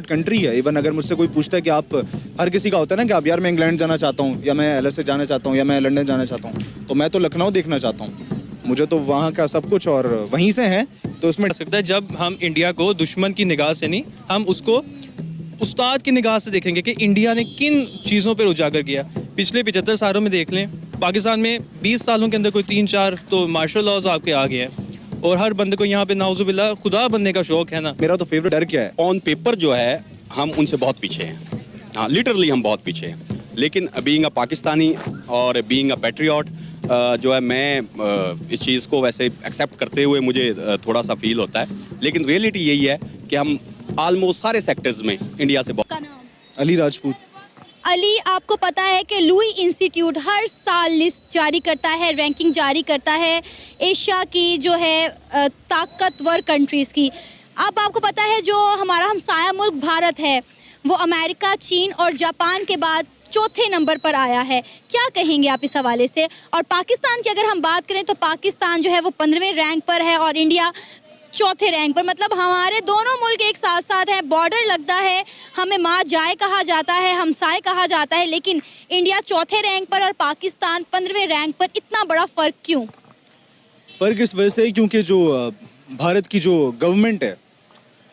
Developed country है। Even अगर मुझसे कोई पूछता है कि आप, हर किसी का होता है ना कि आप यार मैं इंग्लैंड जाना चाहता हूँ, या मैं LSA जाना चाहता हूँ, या मैं लंदन जाना चाहता हूँ, तो मैं तो लखनऊ देखना चाहता हूँ। मुझे तो वहाँ का सब कुछ और वहीं से है, तो उसमें सकता है जब हम इंडिया को दुश्मन की निगाह से नहीं, हम उसको उस्ताद की निगाह से देखेंगे कि इंडिया ने किन चीज़ों पर उजागर किया। पिछले 75 सालों में देख लें, पाकिस्तान में 20 सालों के अंदर कोई 3-4 तो मार्शल लॉज आपके आ गए हैं, और हर बंदे को यहाँ पे नाउजुबिल्ला खुदा बनने का शौक है ना। मेरा तो फेवरेट डर क्या है, ऑन पेपर जो है हम उनसे बहुत पीछे हैं, हाँ लिटरली हम बहुत पीछे हैं। लेकिन बीइंग अ पाकिस्तानी और बीइंग अ पैट्रियट जो है, मैं इस चीज़ को वैसे एक्सेप्ट करते हुए मुझे थोड़ा सा फील होता है। लेकिन रियलिटी यही है कि हम ऑलमोस्ट सारे सेक्टर्स में इंडिया से बहुत। का नाम? अली राजपूत। अली, आपको पता है कि लुई इंस्टीट्यूट हर साल लिस्ट जारी करता है, रैंकिंग जारी करता है एशिया की जो है ताकतवर कंट्रीज़ की। अब आपको पता है जो हमारा हमसाया मुल्क भारत है वो अमेरिका, चीन और जापान के बाद चौथे नंबर पर आया है। क्या कहेंगे आप इस हवाले से? और पाकिस्तान की अगर हम बात करें तो पाकिस्तान जो है वो 15वें रैंक पर है और इंडिया चौथे रैंक पर। मतलब हमारे दोनों मुल्क एक साथ साथ हैं, बॉर्डर लगता है, हमें माँ जाए कहा जाता है, हमसाए कहा जाता है, लेकिन इंडिया चौथे रैंक पर और पाकिस्तान 15वें रैंक पर। इतना बड़ा फ़र्क क्यों? फ़र्क इस वजह से क्योंकि जो भारत की जो गवर्नमेंट है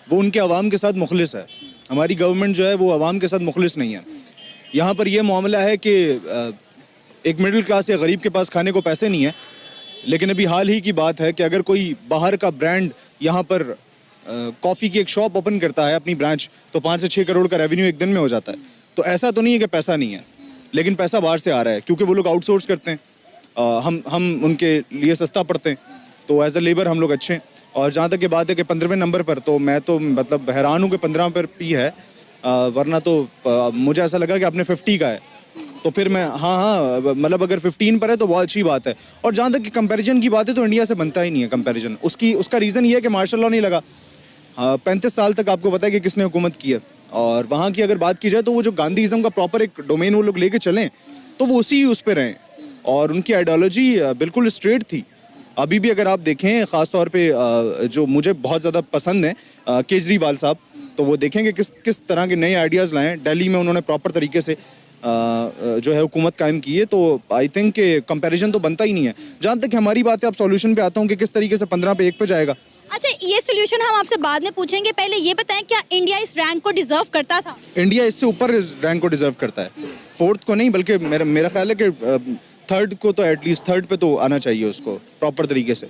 वो उनके अवाम के साथ मुखलिस है। हमारी गवर्नमेंट जो है वो अवाम के साथ मुखलिस नहीं है। यहाँ पर ये मामला है कि एक मिडिल क्लास या गरीब के पास खाने को पैसे नहीं है, लेकिन अभी हाल ही की बात है कि अगर कोई बाहर का ब्रांड यहाँ पर कॉफ़ी की एक शॉप ओपन करता है अपनी ब्रांच, तो 5 से 6 करोड़ का रेवेन्यू एक दिन में हो जाता है। तो ऐसा तो नहीं है कि पैसा नहीं है, लेकिन पैसा बाहर से आ रहा है क्योंकि वो लोग आउटसोर्स करते हैं। हम उनके लिए सस्ता पड़ते हैं, तो एज अ लेबर हम लोग अच्छे हैं। और जहाँ तक की बात है कि 15वें नंबर पर, तो मैं तो मतलब हैरान हूँ कि 15 पर भी है, वरना तो मुझे ऐसा लगा कि आपने 50 का है, तो फिर मैं हाँ मतलब अगर 15 पर है तो बहुत अच्छी बात है। और जहाँ तक कि कंपैरिजन की बात है तो इंडिया से बनता ही नहीं है कंपैरिजन। उसका रीज़न ये है कि मार्शल लॉ नहीं लगा। 35 साल तक आपको पता है कि किसने हुकूमत की है। और वहाँ की अगर बात की जाए तो वो जो गांधीज़म का प्रॉपर एक डोमेन वो लोग लेके चलें, तो वो उसी उस पर रहें, और उनकी आइडियोलॉजी बिल्कुल स्ट्रेट थी। अभी भी अगर आप देखें, ख़ास तौर पे जो मुझे बहुत ज़्यादा पसंद है केजरीवाल साहब, तो वो देखेंगे किस तरह के नए आइडियाज़ लाएँ। दिल्ली में उन्होंने प्रॉपर तरीके से जो है हुकूमत कायम की है, तो आई थिंक कि कंपैरिजन तो बनता ही नहीं है। जहाँ तक हमारी बात है, आप सॉल्यूशन पे आता हूँ कि किस तरीके से 15 पे 1 पे जाएगा। अच्छा, ये सोल्यूशन हम आपसे बाद में पूछेंगे, पहले ये बताएं क्या इंडिया इस रैंक को डिजर्व करता था? इंडिया इससे ऊपर इस रैंक को डिजर्व करता है, 4th को नहीं, बल्कि मेरा ख्याल है कि 3rd को तो एटलीस्ट 3rd पे तो आना चाहिए उसको प्रॉपर तरीके से।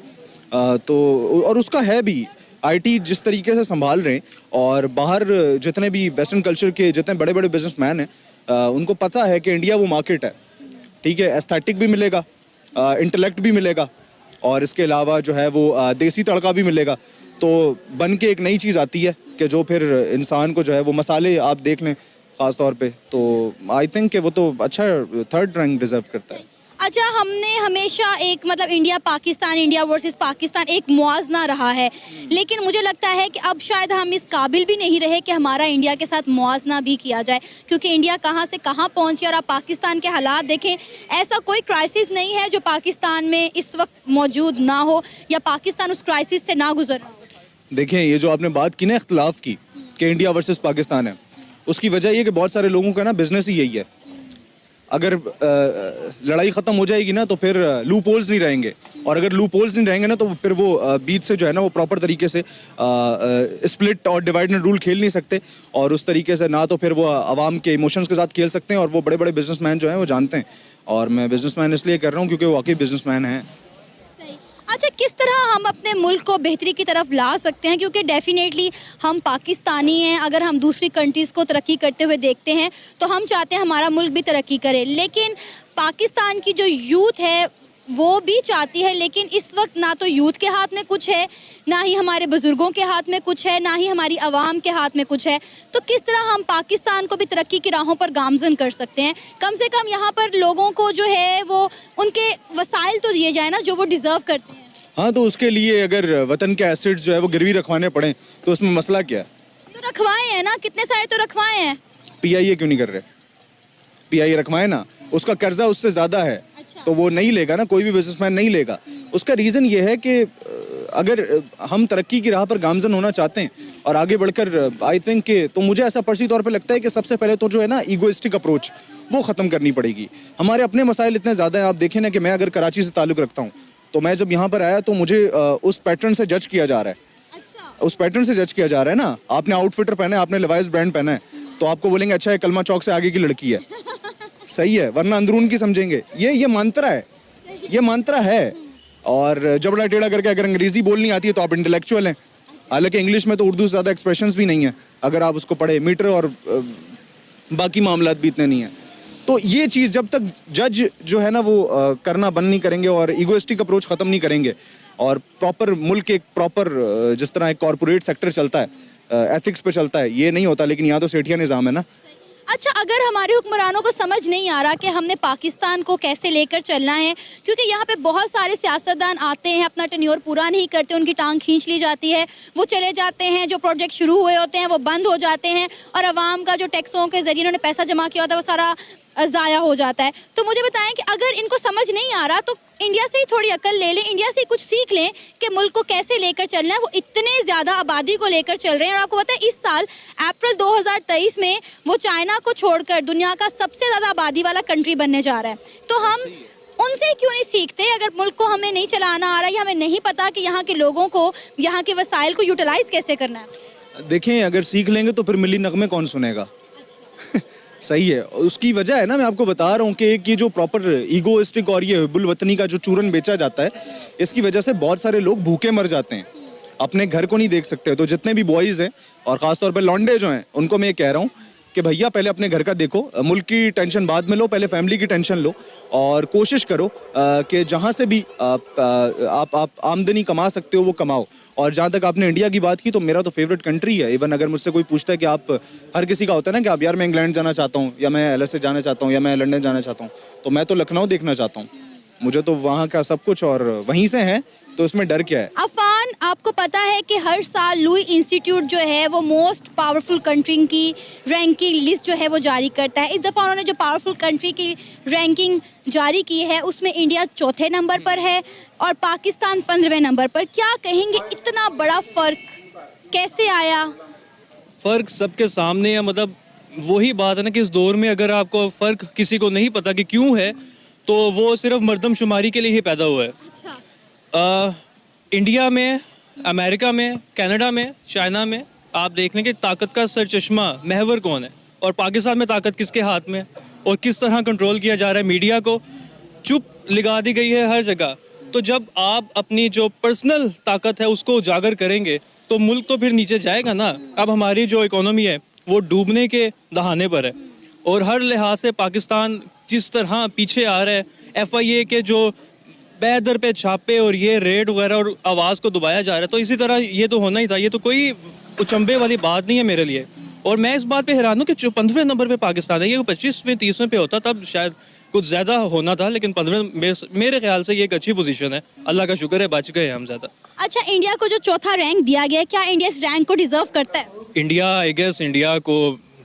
तो और उसका है भी, IT जिस तरीके से संभाल रहे हैं, और बाहर जितने भी वेस्टर्न कल्चर के जितने बड़े बड़े बिजनेसमैन हैं, उनको पता है कि इंडिया वो मार्केट है, ठीक है। एस्थेटिक भी मिलेगा, इंटेलेक्ट भी मिलेगा, और इसके अलावा जो है वो देसी तड़का भी मिलेगा। तो बन के एक नई चीज़ आती है कि जो फिर इंसान को जो है वो मसाले आप देख लें ख़ास तौर पे, तो आई थिंक कि वो तो अच्छा 3rd रैंक डिज़र्व करता है। अच्छा, हमने हमेशा एक मतलब India Pakistan, India versus Pakistan एक मुआवजा रहा है, लेकिन मुझे लगता है कि अब शायद हम इस काबिल भी नहीं रहे कि हमारा इंडिया के साथ मुआवजा भी किया जाए, क्योंकि इंडिया कहाँ से कहाँ पहुँच गया। और आप पाकिस्तान के हालात देखें, ऐसा कोई क्राइसिस नहीं है जो पाकिस्तान में इस वक्त मौजूद ना हो, या पाकिस्तान उस क्राइसिस से ना गुजर रहा हो। देखें, ये जो आपने बात की ना इख्तलाफ की कि इंडिया वर्सेस पाकिस्तान है, उसकी वजह ये कि बहुत सारे लोगों का ना बिजनेस ही यही है। अगर लड़ाई ख़त्म हो जाएगी ना तो फिर लूप होल्स नहीं रहेंगे, और अगर लूप होल्स नहीं रहेंगे ना तो फिर वो बीच से जो है ना वो प्रॉपर तरीके से स्प्लिट और डिवाइड एंड रूल खेल नहीं सकते, और उस तरीके से ना तो फिर वो आवाम के इमोशंस के साथ खेल सकते हैं, और वो बड़े बड़े बिजनेसमैन जो हैं वो जानते हैं। और मैं बिजनेसमैन इसलिए कर रहा हूँ क्योंकि वो वाकई बिजनेसमैन हैं। अच्छा, किस तरह हम अपने मुल्क को बेहतरी की तरफ ला सकते हैं? क्योंकि डेफिनेटली हम पाकिस्तानी हैं, अगर हम दूसरी कंट्रीज़ को तरक्की करते हुए देखते हैं तो हम चाहते हैं हमारा मुल्क भी तरक्की करे, लेकिन पाकिस्तान की जो यूथ है वो भी चाहती है, लेकिन इस वक्त ना तो यूथ के हाथ में कुछ है, ना ही हमारे बुज़ुर्गों के हाथ में कुछ है, ना ही हमारी आवाम के हाथ में कुछ है। तो किस तरह हम पाकिस्तान को भी तरक्की की राहों पर गामज़न कर सकते हैं? कम से कम यहाँ पर लोगों को जो है वो उनके वसाइल तो दिए जाए ना जो वो डिज़र्व करते हैं। हाँ, तो उसके लिए अगर वतन के एसेट्स जो है वो गिरवी रखवाने पड़े तो उसमें मसला क्या है? तो रखवाए हैं ना, कितने सारे तो रखवाए हैं। PIA क्यों नहीं कर रहे? PIA रखवाए ना, उसका कर्जा उससे ज़्यादा है। अच्छा। तो वो नहीं लेगा ना, कोई भी बिजनेसमैन नहीं लेगा। उसका रीज़न ये है कि अगर हम तरक्की की राह पर गामजन होना चाहते हैं और आगे बढ़कर आई थिंक कि, तो मुझे ऐसा पर्सनली तौर पे लगता है कि सबसे पहले तो जो है ना ईगोइस्टिक अप्रोच वो ख़त्म करनी पड़ेगी। हमारे अपने मसाइल इतने ज़्यादा हैं, आप देखें ना कि मैं अगर कराची से ताल्लुक़ रखता हूँ तो मैं जब यहाँ पर आया तो मुझे उस पैटर्न से जज किया जा रहा है। उस पैटर्न से जज किया जा रहा है ना, आपने आउटफिटर पहना है, आपने लिवाइस ब्रांड पहना है तो आपको बोलेंगे अच्छा है कलमा चौक से आगे की लड़की है, सही है, वरना अंदरून की समझेंगे। ये मंत्रा है, ये मंत्रा है। और जबड़ा टेढ़ा करके अगर अंग्रेजी बोलनी आती है तो आप इंटेलेक्चुअल हैं, हालांकि इंग्लिश में तो उर्दू से ज़्यादा एक्सप्रेशंस भी नहीं है अगर आप उसको पढ़े, मीटर और बाकी मामलात भी इतने नहीं हैं। तो ये चीज़ जब तक जज जो है ना वो करना बंद नहीं करेंगे और ईगोइस्टिक अप्रोच ख़त्म नहीं करेंगे और प्रॉपर मुल्क एक प्रॉपर जिस तरह एक कॉर्पोरेट सेक्टर चलता है, एथिक्स पे चलता है, ये नहीं होता। लेकिन यहाँ तो सेठिया निज़ाम है ना। अच्छा, अगर हमारे हुक्मरानों को समझ नहीं आ रहा कि हमने पाकिस्तान को कैसे लेकर चलना है, क्योंकि यहाँ पे बहुत सारे सियासतदान आते हैं, अपना टेन्योर पूरा नहीं करते, उनकी टांग खींच ली जाती है, वो चले जाते हैं, जो प्रोजेक्ट शुरू हुए होते हैं वो बंद हो जाते हैं और आवाम का जो टैक्सों के जरिए उन्होंने पैसा जमा किया होता है वो सारा ज़ाया हो जाता है। तो मुझे बताएं कि अगर इनको समझ नहीं आ रहा तो इंडिया से ही थोड़ी अकल ले लें, इंडिया से ही कुछ सीख लें कि मुल्क को कैसे लेकर चलना है। वो इतने ज़्यादा आबादी को लेकर चल रहे हैं और आपको पता है इस साल अप्रैल 2023 में वो चाइना को छोड़कर दुनिया का सबसे ज़्यादा आबादी वाला कंट्री बनने जा रहा है। तो हम उनसे क्यों नहीं सीखते? अगर मुल्क को हमें नहीं चलाना आ रहा या हमें नहीं पता कि यहाँ के लोगों को, यहाँ के वसाइल को यूटिलाइज कैसे करना है। देखें, अगर सीख लेंगे तो फिर मिली नगमे कौन सुनेगा? सही है, उसकी वजह है ना, मैं आपको बता रहा हूँ कि एक ये जो प्रॉपर ईगोइस्टिक और ये हुब्बुल वतनी का जो चूरन बेचा जाता है, इसकी वजह से बहुत सारे लोग भूखे मर जाते हैं, अपने घर को नहीं देख सकते। तो जितने भी बॉयज़ हैं और ख़ासतौर पे लौंडे जो हैं, उनको मैं ये कह रहा हूँ कि भैया पहले अपने घर का देखो, मुल्क की टेंशन बाद में लो, पहले फैमिली की टेंशन लो और कोशिश करो कि जहाँ से भी आप आमदनी कमा सकते हो वो कमाओ। और जहाँ तक आपने इंडिया की बात की तो मेरा तो फेवरेट कंट्री है। इवन अगर मुझसे कोई पूछता है कि आप, हर किसी का होता है ना कि आप यार मैं इंग्लैंड जाना चाहता हूँ या मैं LSA जाना चाहता हूँ या मैं लंदन जाना चाहता हूँ, तो मैं तो लखनऊ देखना चाहता हूँ। मुझे तो वहाँ का सब कुछ और वहीं से है, तो उसमें डर क्या है। अफान, आपको पता है कि हर साल लुई इंस्टीट्यूट जो है वो मोस्ट पावरफुल कंट्री की रैंकिंग लिस्ट जो है वो जारी करता है। इस दफ़ा उन्होंने जो पावरफुल कंट्री की रैंकिंग जारी की है उसमें इंडिया चौथे नंबर पर है और पाकिस्तान 15वें नंबर पर। क्या कहेंगे, इतना बड़ा फ़र्क कैसे आया? फ़र्क सबके सामने है, मतलब वही बात है ना कि इस दौर में अगर आपको फ़र्क किसी को नहीं पता कि क्यों है तो वो सिर्फ मर्दमशुमारी के लिए ही पैदा हुआ है। अच्छा। इंडिया में, अमेरिका में, कनाडा में, चाइना में आप देख लें कि ताकत का सरचश्मा महवर कौन है और पाकिस्तान में ताकत किसके हाथ में और किस तरह कंट्रोल किया जा रहा है। मीडिया को चुप लगा दी गई है हर जगह। तो जब आप अपनी जो पर्सनल ताकत है उसको उजागर करेंगे तो मुल्क तो फिर नीचे जाएगा ना। अब हमारी जो इकोनॉमी है वो डूबने के दहाने पर है और हर लिहाज से पाकिस्तान जिस तरह पीछे आ रहा है, FIA के जो बेदर पे छापे और ये रेड वगैरह और आवाज़ को दबाया जा रहा है, तो इसी तरह ये तो होना ही था। ये तो कोई उचंबे वाली बात नहीं है मेरे लिए। और मैं इस बात पे हैरान हूँ कि जो 15वें नंबर पे पाकिस्तान है, ये 25वें 30वें पे होता तब शायद कुछ ज़्यादा होना था, लेकिन 15वें मेरे ख्याल से ये एक अच्छी पोजीशन है। अल्लाह का शुक्र है बच गए हम ज़्यादा। अच्छा, इंडिया को जो चौथा रैंक दिया गया है, क्या इंडिया इस रैंक को डिजर्व करता है? इंडिया, आई गेस इंडिया को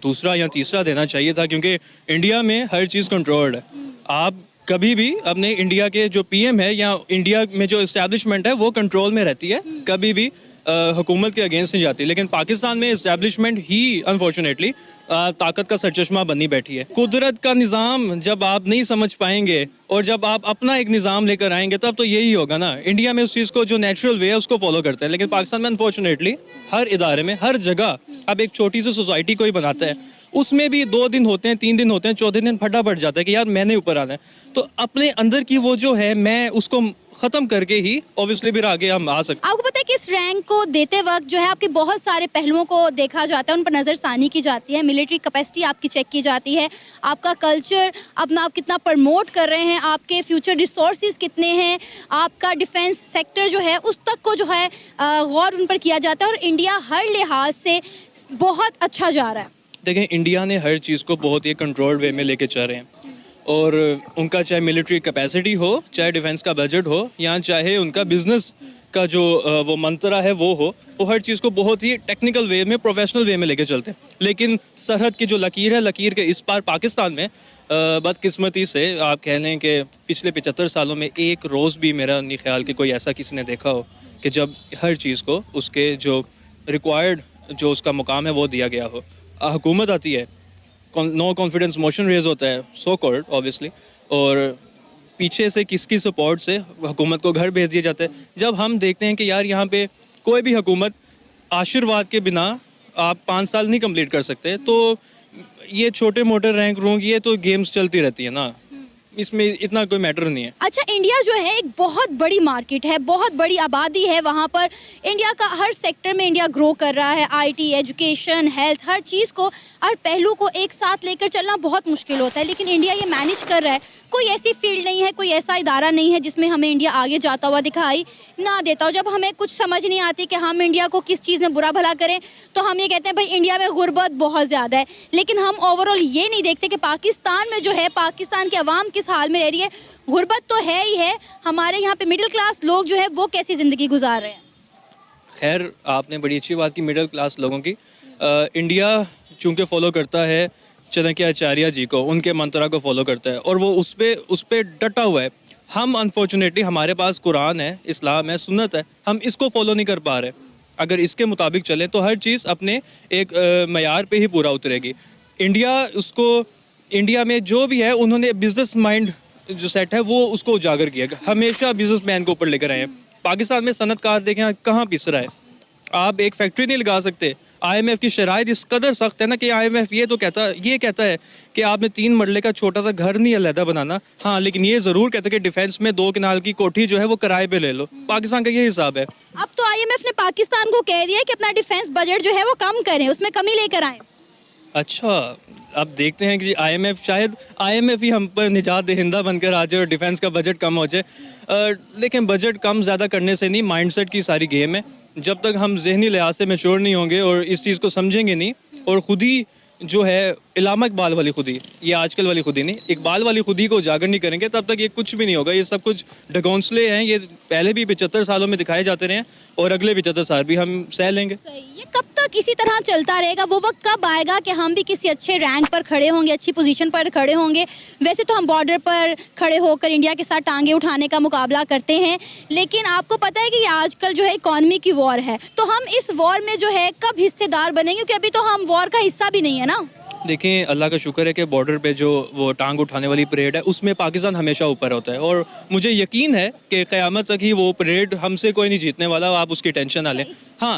दूसरा या तीसरा देना चाहिए था, क्योंकि इंडिया में हर चीज़ कंट्रोल्ड है। आप कभी भी अपने इंडिया के जो PM है या इंडिया में जो इस्टेब्लिशमेंट है वो कंट्रोल में रहती है, कभी भी हुकूमत के अगेंस्ट नहीं जाती। लेकिन पाकिस्तान में इस्टेब्लिशमेंट ही अनफॉर्चुनेटली ताकत का सरचश्मा बनी बैठी है। कुदरत का निज़ाम जब आप नहीं समझ पाएंगे और जब आप अपना एक निज़ाम लेकर आएंगे तब तो यही होगा ना। इंडिया में उस चीज़ को जो नेचुरल वे है उसको फॉलो करते हैं, लेकिन पाकिस्तान में अनफॉर्चुनेटली हर इदारे में, हर जगह अब एक छोटी सी सोसाइटी को ही बनाता है, उसमें भी 2 दिन होते हैं, 3 दिन होते हैं, 4थे दिन फटा पड़ जाता है कि यार मैंने ऊपर आना है। तो अपने अंदर की वो जो है मैं उसको ख़त्म करके ही ऑब्वियसली फिर आगे हम आ सकते हैं। आपको पता है कि इस रैंक को देते वक्त जो है आपके बहुत सारे पहलुओं को देखा जाता है, उन पर नज़रसानी की जाती है, मिलिट्री कैपेसिटी आपकी चेक की जाती है, आपका कल्चर अपना आप कितना प्रमोट कर रहे हैं, आपके फ्यूचर रिसोर्सेज कितने हैं, आपका डिफेंस सेक्टर जो है उस तक को जो है गौर उन पर किया जाता है और इंडिया हर लिहाज से बहुत अच्छा जा रहा है। देखें, इंडिया ने हर चीज़ को बहुत ही कंट्रोल्ड वे में लेके चल रहे हैं और उनका चाहे मिलिट्री कैपेसिटी हो, चाहे डिफेंस का बजट हो, या चाहे उनका बिजनेस का जो वो मंत्रा है वो हो, वो हर चीज़ को बहुत ही टेक्निकल वे में, प्रोफेशनल वे में लेके चलते हैं। लेकिन सरहद की जो लकीर है, लकीर के इस पार पाकिस्तान में बदकिस्मती से आप कह लें कि पिछले 75 सालों में एक रोज़ भी मेरा नहीं ख्याल कि कोई ऐसा किसी ने देखा हो कि जब हर चीज़ को उसके जो रिक्वायर्ड जो उसका मुकाम है वो दिया गया हो। हुकूमत आती है, नो कॉन्फिडेंस मोशन रेज होता है, सो कॉल्ड ऑब्वियसली, और पीछे से किसकी सपोर्ट से हुकूमत को घर भेज दिया जाता है। जब हम देखते हैं कि यार यहाँ पे कोई भी हुकूमत आशीर्वाद के बिना आप 5 साल नहीं कंप्लीट कर सकते, तो ये छोटे मोटे रैंक रूम ये तो गेम्स चलती रहती है ना, इसमें इतना कोई मैटर नहीं है। अच्छा, इंडिया जो है एक बहुत बड़ी मार्केट है, बहुत बड़ी आबादी है वहाँ पर। इंडिया का हर सेक्टर में इंडिया ग्रो कर रहा है, आईटी, एजुकेशन, हेल्थ, हर चीज़ को, हर पहलू को एक साथ लेकर चलना बहुत मुश्किल होता है, लेकिन इंडिया ये मैनेज कर रहा है। कोई ऐसी फील्ड नहीं है, कोई ऐसा इदारा नहीं है जिसमें हमें इंडिया आगे जाता हुआ दिखाई ना देता हो। जब हमें कुछ समझ नहीं आती कि हम इंडिया को किस चीज़ में बुरा भला करें, तो हम ये कहते हैं भाई इंडिया में गुर्बत बहुत ज़्यादा है, लेकिन हम ओवरऑल ये नहीं देखते कि पाकिस्तान में जो है, पाकिस्तान की आवाम किस हाल में रह रही है। गुर्बत तो है ही है, हमारे यहाँ पे मिडिल क्लास लोग जो है वो कैसी ज़िंदगी गुजार रहे हैं। खैर, आपने बड़ी अच्छी बात की मिडिल क्लास लोगों की। इंडिया चूँकि फॉलो करता है चाणक्याचार्य जी को, उनके मंत्रा को फॉलो करता है और वो उस पे डटा हुआ है। हम अनफॉर्चुनेटली, हमारे पास कुरान है, इस्लाम है, सुन्नत है, हम इसको फॉलो नहीं कर पा रहे। अगर इसके मुताबिक चलें तो हर चीज़ अपने एक मयार पे ही पूरा उतरेगी। इंडिया में जो भी है, उन्होंने बिजनेस माइंड जो सेट है वो उसको उजागर किया, हमेशा बिजनेसमैन को ऊपर लेकर आए हैं। पाकिस्तान में सनतकार देखें कहाँ पिस रहा है, आप एक फैक्ट्री नहीं लगा सकते। IMF की शराइत इस कदर सख्त है ना कि IMF ये कहता है कि आपने 3 मरले का छोटा सा घर नहीं अलहदा बनाना, हाँ, लेकिन ये ज़रूर कहता है कि डिफेंस में 2 कनाल की कोठी जो है वो किराए पे ले लो। पाकिस्तान का ये हिसाब है। अब तो IMF ने पाकिस्तान को कह दिया कि अपना डिफेंस बजट जो है वो कम करें, उसमें कमी लेकर आए। अच्छा, अब देखते हैं कि IMF ही हम पर निजात दहिंदा बनकर आ जाए और डिफेंस का बजट कम हो जाए। लेकिन बजट कम ज़्यादा करने से नहीं, माइंडसेट की सारी गेम है। जब तक हम जहनी लिहाज से मैच्योर नहीं होंगे और इस चीज़ को समझेंगे नहीं, और खुद ही जो है इलामा इकबाल वाली खुदी, ये आजकल वाली खुदी नहीं, इकबाल वाली खुदी को उजागर नहीं करेंगे, तब तक ये कुछ भी नहीं होगा। ये सब कुछ ढकोंसले हैं, ये पहले भी 75 सालों में दिखाए जाते रहे हैं और अगले 75 साल भी हम सह लेंगे। ये कब तक इसी तरह चलता रहेगा? वो वक्त कब आएगा कि हम भी किसी अच्छे रैंक पर खड़े होंगे, अच्छी पोजीशन पर खड़े होंगे? वैसे तो हम बॉर्डर पर खड़े होकर इंडिया के साथ टांगे उठाने का मुकाबला करते हैं, लेकिन आपको पता है कि ये आजकल जो है इकॉनमी की वॉर है, तो हम इस वॉर में जो है कब हिस्सेदार बनेंगे? क्योंकि अभी तो हम वॉर का हिस्सा भी नहीं है ना। देखें, अल्लाह का शुक्र है कि बॉर्डर पे जो वो टांग उठाने वाली परेड है उसमें पाकिस्तान हमेशा ऊपर होता है, और मुझे यकीन है कि क़यामत तक ही वो परेड हमसे कोई नहीं जीतने वाला, आप उसकी टेंशन ना लें। हाँ,